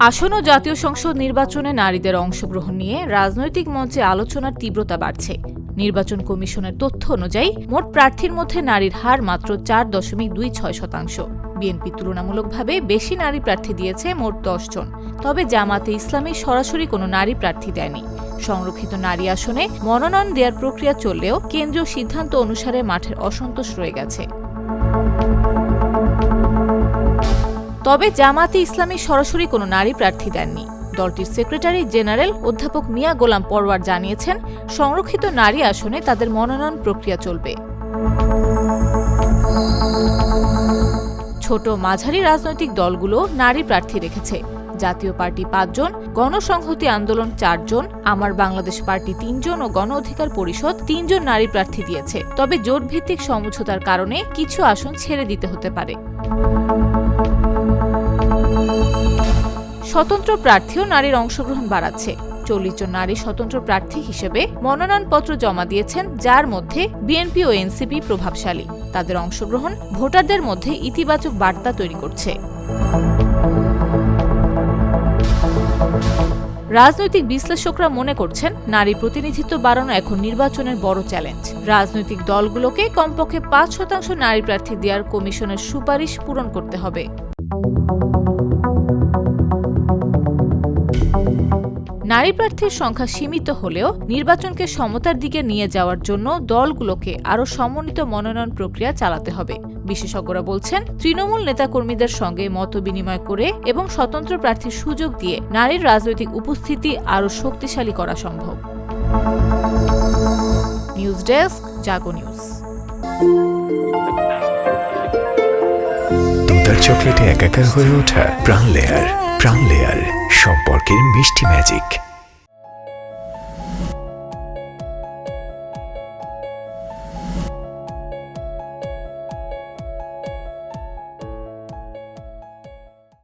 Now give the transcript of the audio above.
আসন্ন জাতীয় সংসদ নির্বাচনে নারীদের অংশগ্রহণ নিয়ে রাজনৈতিক মঞ্চে আলোচনার তীব্রতা বাড়ছে। নির্বাচন কমিশনের তথ্য অনুযায়ী মোট প্রার্থীর মধ্যে নারীর হার মাত্র 4.26%। বিএনপি তুলনামূলকভাবে বেশি নারী প্রার্থী দিয়েছে, মোট 10 জন। তবে জামাতে ইসলামী সরাসরি কোনো নারী প্রার্থী দেয়নি। সংরক্ষিত নারী আসনে মনোনয়ন দেওয়ার প্রক্রিয়া চললেও কেন্দ্রীয় সিদ্ধান্ত অনুসারে মাঠের অসন্তোষ রয়ে গেছে। তবে জামাতে ইসলামী সরাসরি কোনো নারী প্রার্থী দেননি। দলটির সেক্রেটারি জেনারেল অধ্যাপক মিয়া গোলাম পরওয়ার জানিয়েছেন, সংরক্ষিত নারী আসনে তাদের মনোনয়ন প্রক্রিয়া চলবে। ছোট মাঝারি রাজনৈতিক দলগুলো নারী প্রার্থী রেখেছে। জাতীয় পার্টি 5 জন, গণসংহতি আন্দোলন 4 জন, আমার বাংলাদেশ পার্টি 3 জন ও গণ অধিকার পরিষদ 3 জন নারী প্রার্থী দিয়েছে। তবে জোট ভিত্তিক সমঝোতার কারণে কিছু আসন ছেড়ে দিতে হতে পারে। স্বতন্ত্র প্রার্থীও নারীর অংশগ্রহণ বাড়াচ্ছে। 40 জন নারী স্বতন্ত্র প্রার্থী হিসেবে মনোনয়নপত্র জমা দিয়েছেন, যার মধ্যে বিএনপি ও এনসিপি প্রভাবশালী। তাদের অংশগ্রহণ ভোটারদের মধ্যে ইতিবাচক বার্তা তৈরি করছে। রাজনৈতিক বিশ্লেষকরা মনে করছেন, নারী প্রতিনিধিত্ব বাড়ানো এখন নির্বাচনের বড় চ্যালেঞ্জ। রাজনৈতিক দলগুলোকে কমপক্ষে 5% নারী প্রার্থী দেওয়ার কমিশনের সুপারিশ পূরণ করতে হবে। নারী প্রার্থীর সংখ্যা সীমিত হলেও নির্বাচনকে সমতার দিকে নিয়ে যাওয়ার জন্য দলগুলোকে আরও সমন্বিত মনোনয়ন প্রক্রিয়া চালাতে হবে। বিশেষজ্ঞরা বলছেন, তৃণমূল নেতাকর্মীদের সঙ্গে মতবিনিময় করে এবং স্বতন্ত্র প্রার্থীর সুযোগ দিয়ে নারীর রাজনৈতিক উপস্থিতি আরও শক্তিশালী করা সম্ভব। নিউজ ডেস্ক, জাগো নিউজ। দুধার চকলেটে একাকার হয়ে ওঠা প্রাণ লেয়ার সম্পর্কের মিষ্টি ম্যাজিক।